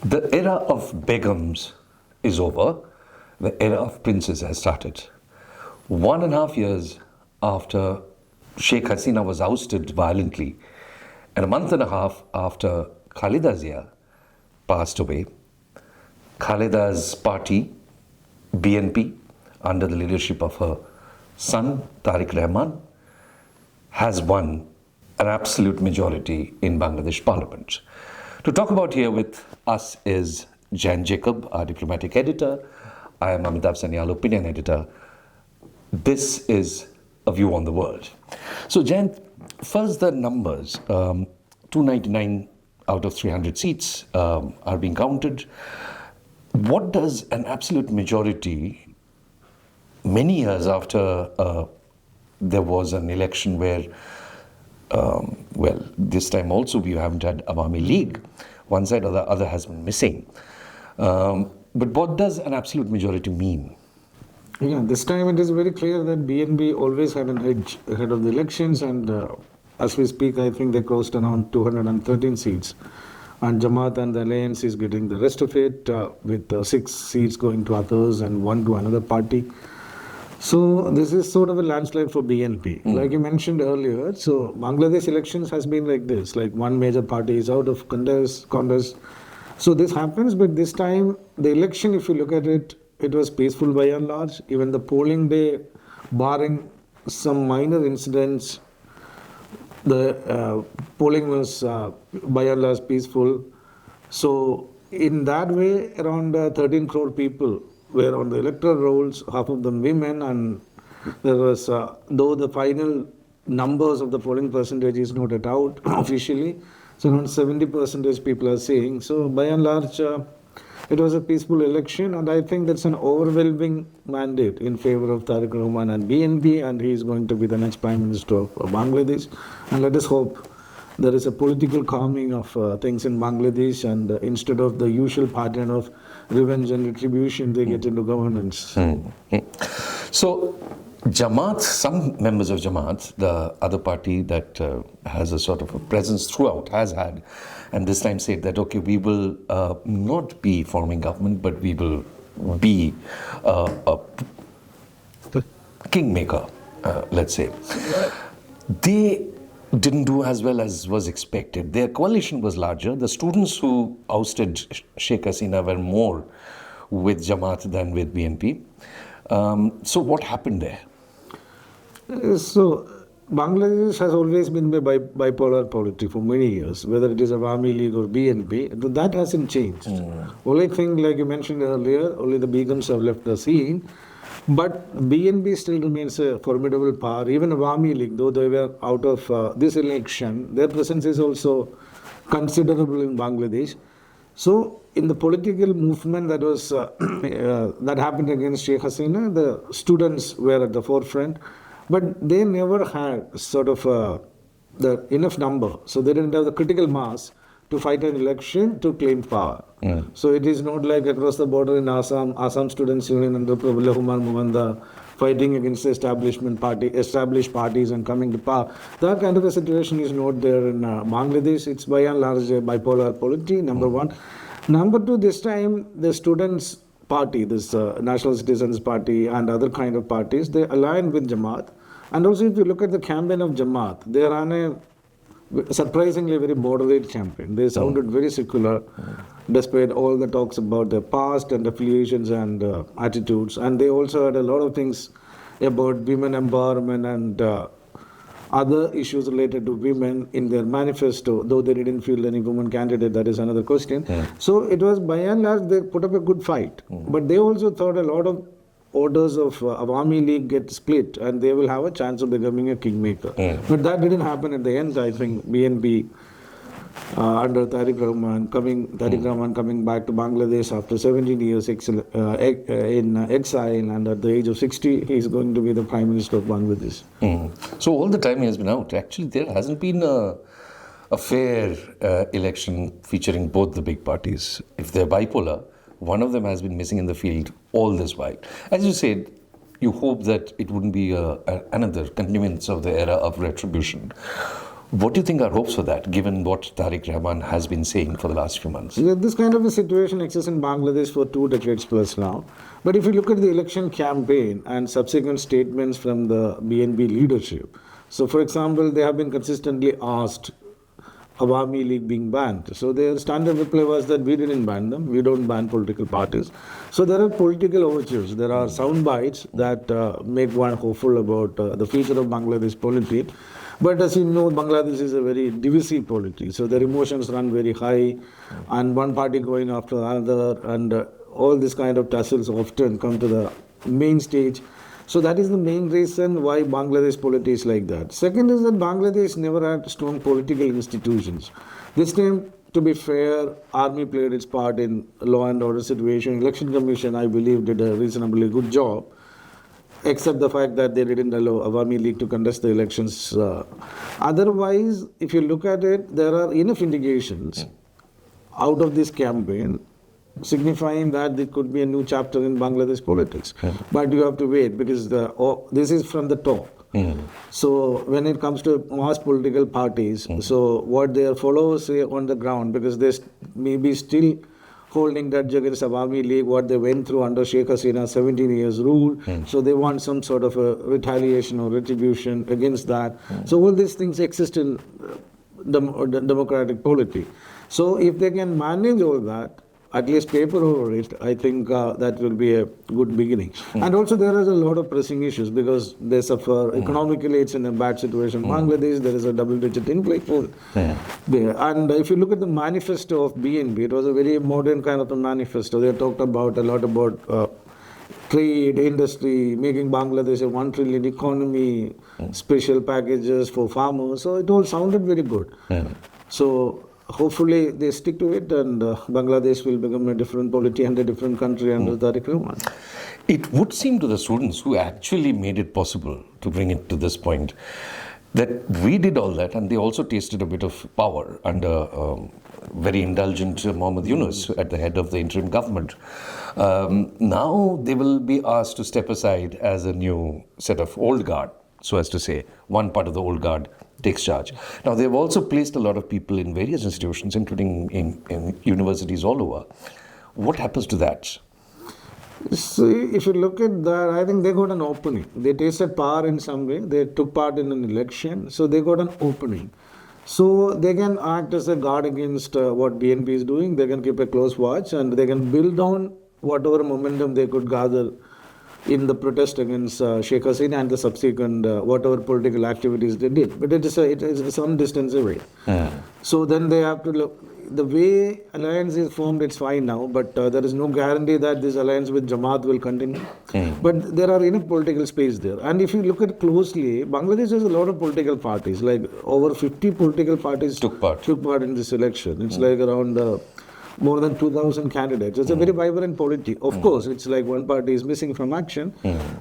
The era of Begums is over. The era of princes has started. 1.5 years after Sheikh Hasina was ousted violently, and a month and a half after Khaleda Zia passed away, Khaleda's party, BNP, under the leadership of her son, Tarique Rahman, has won an absolute majority in Bangladesh Parliament. To talk about here with us is Jayanth Jacob, our diplomatic editor. I am Amitava, Sanyal, opinion editor. This is A View on the World. So Jayanth, first the numbers. 299 out of 300 seats are being counted. What does an absolute majority, many years after there was an election where this time also we haven't had Awami League. One side or the other has been missing. But what does an absolute majority mean? Yeah, this time it is very clear that BNP always had an edge ahead of the elections, and as we speak, I think they crossed around 213 seats. And Jamaat and the alliance is getting the rest of it, with 6 seats going to others and 1 to another party. So this is sort of a landslide for BNP. Like you mentioned earlier, so Bangladesh elections has been like this, like one major party is out of contest. So this happens, but this time the election, if you look at it, it was peaceful by and large. Even the polling day, barring some minor incidents, the polling was by and large peaceful. So in that way, around 13 crore people were on the electoral rolls, half of them women, and there was, though the final numbers of the polling percentage is noted out officially, so around 70% people are saying. So by and large, it was a peaceful election, and I think that's an overwhelming mandate in favor of Tarique Rahman and BNP, and he is going to be the next Prime Minister of Bangladesh. And let us hope there is a political calming of things in Bangladesh, and instead of the usual pattern of revenge and retribution, they get into governance. So Jamaat, some members of Jamaat, the other party that has a sort of a presence throughout, has had, and this time said that, okay, we will not be forming government, but we will be a kingmaker, let's say. They didn't do as well as was expected. Their coalition was larger. The students who ousted Sheikh Hasina were more with Jamaat than with BNP. So what happened there? So Bangladesh has always been a bipolar polity for many years, whether it is Awami League or BNP. That hasn't changed. Only thing, like you mentioned earlier, only the Begums have left the scene. But BNP still remains a formidable power. Even Awami League, though they were out of this election, their presence is also considerable in Bangladesh. So in the political movement that was that happened against Sheikh Hasina, the students were at the forefront, but they never had sort of the enough number. So they didn't have the critical mass to fight an election to claim power. So it is not like across the border in Assam Students Union under Prabhulla Kumar Muganda fighting against the established parties and coming to power. That kind of a situation is not there in Bangladesh. It's by and large a bipolar polity, number one. Number two, this time the students' party, this National Citizens Party and other kind of parties, they align with Jamaat. And also if you look at the campaign of Jamaat, they ran a surprisingly very moderate campaign. They sounded very secular, despite all the talks about their past and affiliations and attitudes. And they also had a lot of things about women empowerment and other issues related to women in their manifesto, though they didn't field any woman candidate. That is another question. So it was by and large, they put up a good fight. But they also thought a lot of orders of Awami League get split and they will have a chance of becoming a kingmaker. But that didn't happen at the end. I think BNP under Tarique Rahman coming back to Bangladesh after 17 years in exile, and at the age of 60 he is going to be the Prime Minister of Bangladesh. So all the time he has been out. Actually there hasn't been a fair election featuring both the big parties. If they're bipolar, one of them has been missing in the field all this while. As you said, you hope that it wouldn't be another continuance of the era of retribution. What do you think are hopes for that, given what Tarique Rahman has been saying for the last few months? Yeah, this kind of a situation exists in Bangladesh for 2 decades plus now. But if you look at the election campaign and subsequent statements from the BNP leadership, so for example, they have been consistently asked Awami League being banned. So their standard reply was that we didn't ban them, we don't ban political parties. So there are political overtures, there are sound bites that make one hopeful about the future of Bangladesh polity. But as you know, Bangladesh is a very divisive polity, so their emotions run very high, and one party going after another, and all this kind of tussles often come to the main stage. So that is the main reason why Bangladesh polity is like that. Second is that Bangladesh never had strong political institutions. This time, to be fair, army played its part in law and order situation. Election Commission, I believe, did a reasonably good job, except the fact that they didn't allow Awami League to contest the elections. Otherwise, if you look at it, there are enough indications out of this campaign signifying that there could be a new chapter in Bangladesh politics. But you have to wait because this is from the top. So when it comes to mass political parties, so what their followers say on the ground, because they may be still holding that against Awami League, what they went through under Sheikh Hasina, 17 years rule. So they want some sort of a retaliation or retribution against that. So all these things exist in democratic polity. So if they can manage all that, at least paper over it, I think that will be a good beginning. And also there is a lot of pressing issues because they suffer economically, it's in a bad situation. Bangladesh, there is a double-digit inflation. And if you look at the manifesto of BNP, it was a very modern kind of a manifesto. They talked about a lot about trade, industry, making Bangladesh a 1 trillion economy, special packages for farmers. So it all sounded very good. So hopefully they stick to it, and Bangladesh will become a different polity and a different country under Tarique Rahman. It would seem to the students who actually made it possible to bring it to this point that we did all that, and they also tasted a bit of power under very indulgent Mohammed Yunus at the head of the interim government. Now they will be asked to step aside as a new set of old guard, so as to say, one part of the old guard takes charge. Now, they've also placed a lot of people in various institutions, including in universities all over. What happens to that? See, if you look at that, I think they got an opening. They tasted power in some way. They took part in an election, so they got an opening. So they can act as a guard against what BNP is doing. They can keep a close watch, and they can build on whatever momentum they could gather in the protest against Sheikh Hasina and the subsequent whatever political activities they did. But it is some distance away. So then they have to look. The way alliance is formed, it's fine now, but there is no guarantee that this alliance with Jamaat will continue. But there are enough political space there. And if you look at closely, Bangladesh has a lot of political parties, like over 50 political parties took part in this election. It's like around more than 2,000 candidates. It's a very vibrant polity. Of course, it's like one party is missing from action.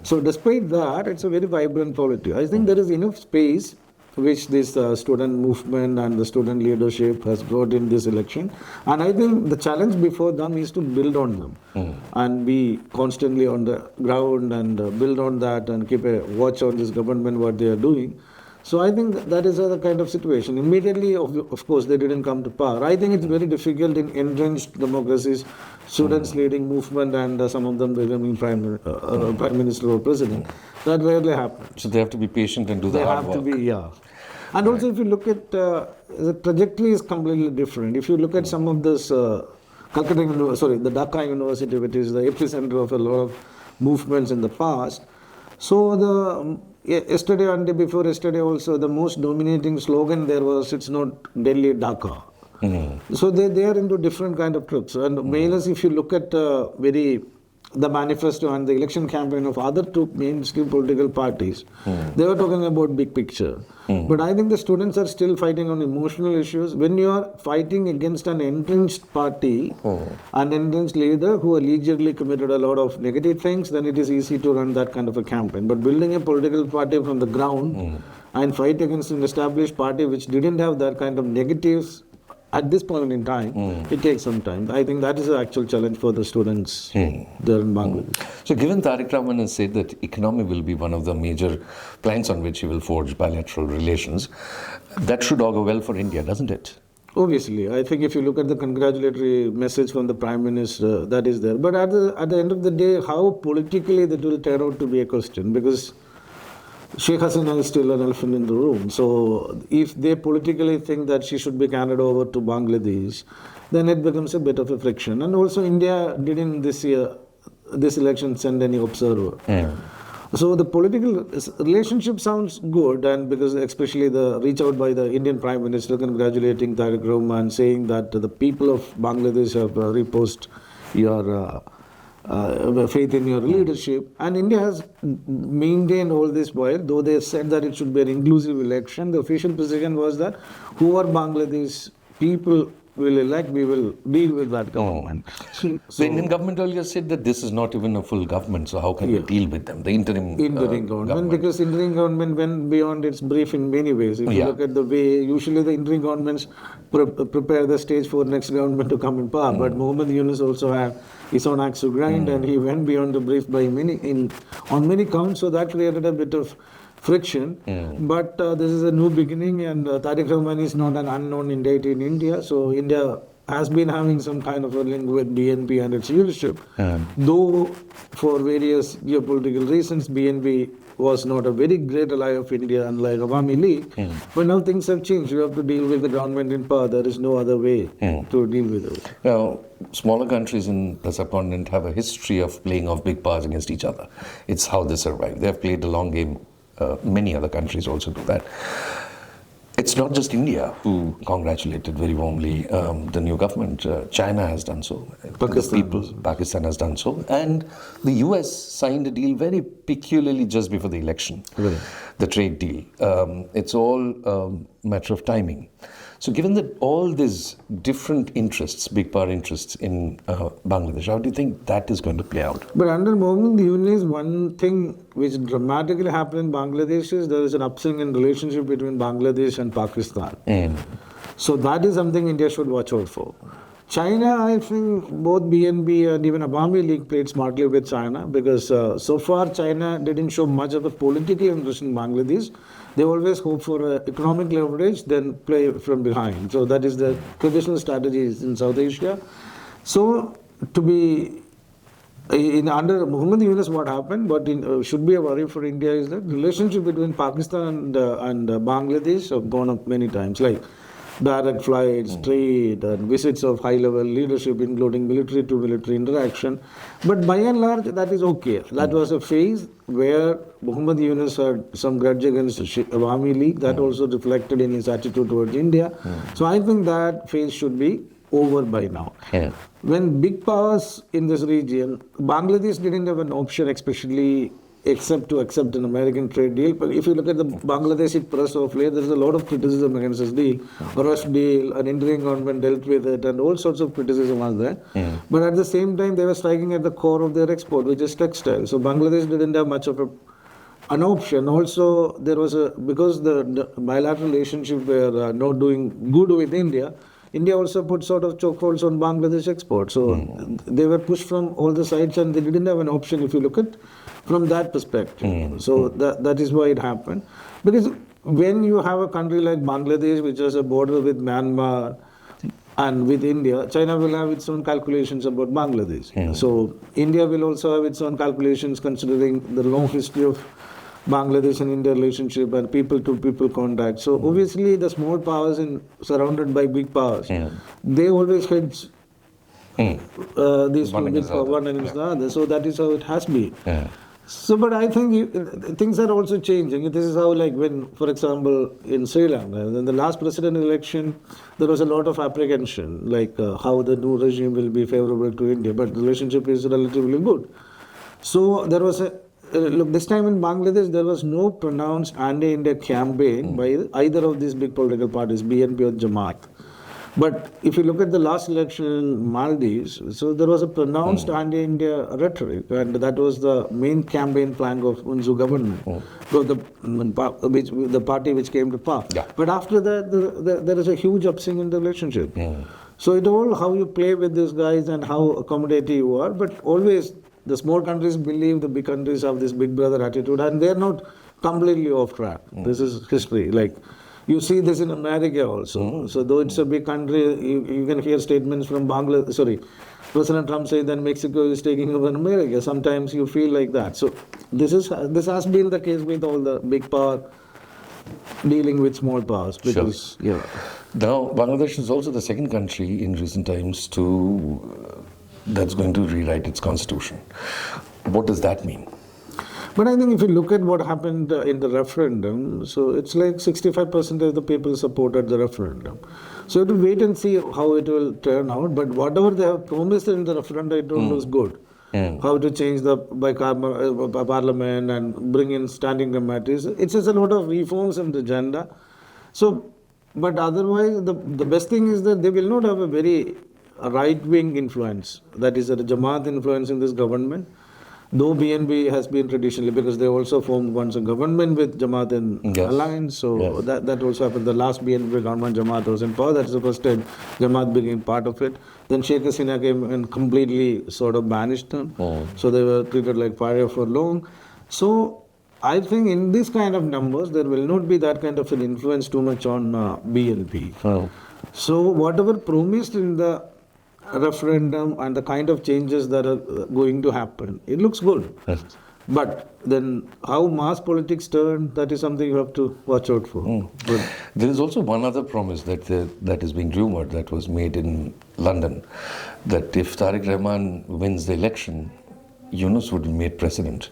So despite that, it's a very vibrant polity. I think there is enough space which this student movement and the student leadership has got in this election. And I think the challenge before them is to build on them and be constantly on the ground and build on that and keep a watch on this government, what they are doing. So I think that is the kind of situation. Immediately, of course, they didn't come to power. I think it's very difficult in entrenched democracies, students leading movement and some of them becoming prime minister or president. That rarely happens. So they have to be patient and do the hard work. They have to be, yeah. And also if you look at, the trajectory is completely different. If you look at some of this, the Dhaka University, which is the epicenter of a lot of movements in the past. So yesterday and day before yesterday also, the most dominating slogan there was, it's not Delhi, Dhaka. So they are into different kind of trips. And mainly if you look at the manifesto and the election campaign of other two mainstream political parties, they were talking about big picture. But I think the students are still fighting on emotional issues. When you are fighting against an entrenched party, an entrenched leader who allegedly committed a lot of negative things, then it is easy to run that kind of a campaign. But building a political party from the ground and fight against an established party which didn't have that kind of negatives at this point in time, it takes some time. I think that is the actual challenge for the students there in Bangladesh. So given Tarique Rahman has said that economy will be one of the major planks on which he will forge bilateral relations, that should augur well for India, doesn't it? Obviously, I think if you look at the congratulatory message from the Prime Minister, that is there. But at the end of the day, how politically that will turn out to be a question, because Sheikh Hasina is still an elephant in the room. So if they politically think that she should be handed over to Bangladesh, then it becomes a bit of a friction. And also India didn't this election send any observer. So the political relationship sounds good, and because especially the reach out by the Indian Prime Minister congratulating Tarique Rahman, saying that the people of Bangladesh have reposed your faith in your leadership, and India has maintained all this while, though they said that it should be an inclusive election, the official position was that whoever Bangladesh people will elect, we will deal with that government. So the Indian government earlier said that this is not even a full government, so how can we deal with them? The interim government, because interim government went beyond its brief in many ways. If you look at the way, usually the interim governments prepare the stage for next government to come in power, but Mohammed Yunus also had his own axe to grind, and he went beyond the brief by on many counts, so that created a bit of friction. But this is a new beginning, and Tarique Rahman is not an unknown entity in India, so India has been having some kind of a link with BNP and its leadership. Though for various geopolitical reasons, BNP was not a very great ally of India, unlike Awami League. But now things have changed. You have to deal with the government in power. There is no other way to deal with it. Now, smaller countries in the subcontinent have a history of playing off big powers against each other. It's how they survive. They have played a long game. Many other countries also do that. It's not just India who congratulated very warmly the new government. China has done so. Pakistan has done so. And the US signed a deal very peculiarly just before the election, the trade deal. It's all a matter of timing. So given that all these different interests, big power interests in Bangladesh, how do you think that is going to play out? But under Mohammed Yunus, one thing which dramatically happened in Bangladesh is there is an upswing in relationship between Bangladesh and Pakistan. So that is something India should watch out for. China, I think both BNP and even Awami League played smartly with China, because so far China didn't show much of a political interest in Bangladesh. They always hope for economic leverage, then play from behind. So that is the traditional strategies in South Asia. So to be under Mohammed Yunus, what happened, but should be a worry for India is that relationship between Pakistan and Bangladesh have gone up many times, like direct flights, trade, and visits of high-level leadership, including military-to-military interaction. But by and large, that is okay. That was a phase where Mohammed Yunus had some grudge against Awami League. That also reflected in his attitude towards India. So I think that phase should be over by now. When big powers in this region, Bangladesh didn't have an option, especially except to accept an American trade deal. But if you look at the Bangladeshi press of late, there's a lot of criticism against this deal. A rush deal, an interim government dealt with it, and all sorts of criticism was there. But at the same time, they were striking at the core of their export, which is textile. So Bangladesh didn't have much of an option. Also, there was because the bilateral relationship were not doing good with India, India also put sort of chokeholds on Bangladesh export. So they were pushed from all the sides, and they didn't have an option if you look at from that perspective. So that is why it happened. Because when you have a country like Bangladesh, which has a border with Myanmar and with India, China will have its own calculations about Bangladesh. So India will also have its own calculations considering the long history of Bangladesh and India relationship and people-to-people contact. So obviously the small powers surrounded by big powers, they always hedge these one against the other. So that is how it has been. So, but I think things are also changing. This is how, like when, for example, in Sri Lanka, in the last presidential election, there was a lot of apprehension, like how the new regime will be favorable to India, but the relationship is relatively good. So there was look, this time in Bangladesh, there was no pronounced anti-India campaign by either of these big political parties, BNP or Jamaat. But if you look at the last election in Maldives, so there was a pronounced anti-India rhetoric, and that was the main campaign plank of Unzu government, so the party which came to power. Yeah. But after that, there is a huge upswing in the relationship. So it all how you play with these guys and how accommodative you are. But always the small countries believe the big countries have this big brother attitude, and they're not completely off track. This is history. Like you see this in America also. So though it's a big country, you can hear statements from President Trump saying that Mexico is taking over America. Sometimes you feel like that. So this has been the case with all the big power dealing with small powers. Because, Sure. Now, Bangladesh is also the second country in recent times that's going to rewrite its constitution. What does that mean? But I think if you look at what happened in the referendum, so it's like 65% of the people supported the referendum. So to wait and see how it will turn out. But whatever they have promised in the referendum, it was good. How to change the parliament and bring in standing committees. It's just a lot of reforms in the agenda. So, but otherwise, the best thing is that they will not have a very right-wing influence. That is, a Jamaat influence in this government. Though BNP has been traditionally, because they also formed once a government with Jamaat in alliance, so that also happened. The last BNP government, Jamaat was in power. That's the first time Jamaat became part of it. Then Sheikh Hasina came and completely sort of banished them. So they were treated like pariah for long. So I think in this kind of numbers, there will not be that kind of an influence too much on BNP. So whatever promised in the referendum and the kind of changes that are going to happen, it looks good. But then how mass politics turn, that is something you have to watch out for. But there is also one other promise that is being rumored that was made in London, that if Tarique Rahman wins the election, Yunus would be made president.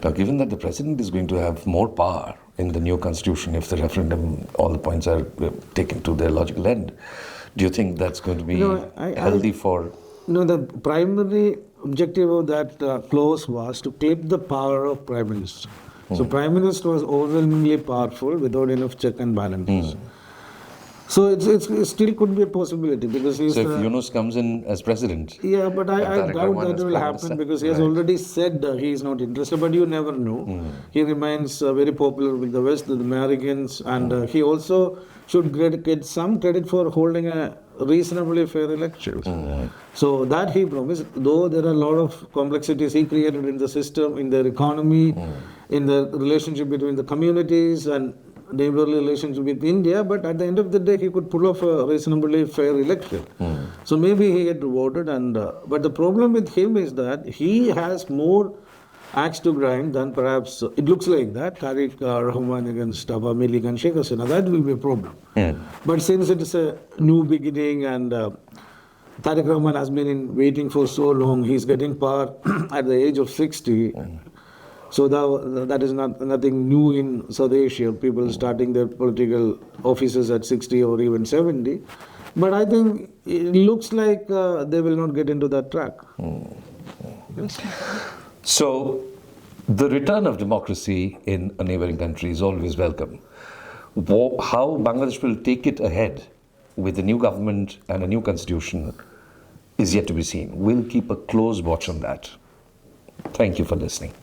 Now, given that the president is going to have more power in the new constitution if the referendum, all the points are taken to their logical end, do you think that's going to be healthy for... No, the primary objective of that clause was to clip the power of Prime Minister. So Prime Minister was overwhelmingly powerful without enough check and balances. So it still could be a possibility because he's... So if Yunus comes in as president... Yeah, but I doubt that will happen because he has already said he is not interested, but you never know. He remains very popular with the West, the Americans, and he also should get some credit for holding a reasonably fair election. So that he promised, though there are a lot of complexities he created in the system, in their economy, in the relationship between the communities and neighborly relationship with India, but at the end of the day, he could pull off a reasonably fair election. So maybe he get voted, but the problem with him is that he has more axe to grind than perhaps, it looks like that, Tarique Rahman against Awami League and Sheikh Hasina, that will be a problem. But since it is a new beginning and Tarique Rahman has been waiting for so long, he's getting power at the age of 60, so that is nothing new in South Asia, people starting their political offices at 60 or even 70. But I think it looks like they will not get into that track. So, the return of democracy in a neighboring country is always welcome. How Bangladesh will take it ahead with a new government and a new constitution is yet to be seen. We'll keep a close watch on that. Thank you for listening.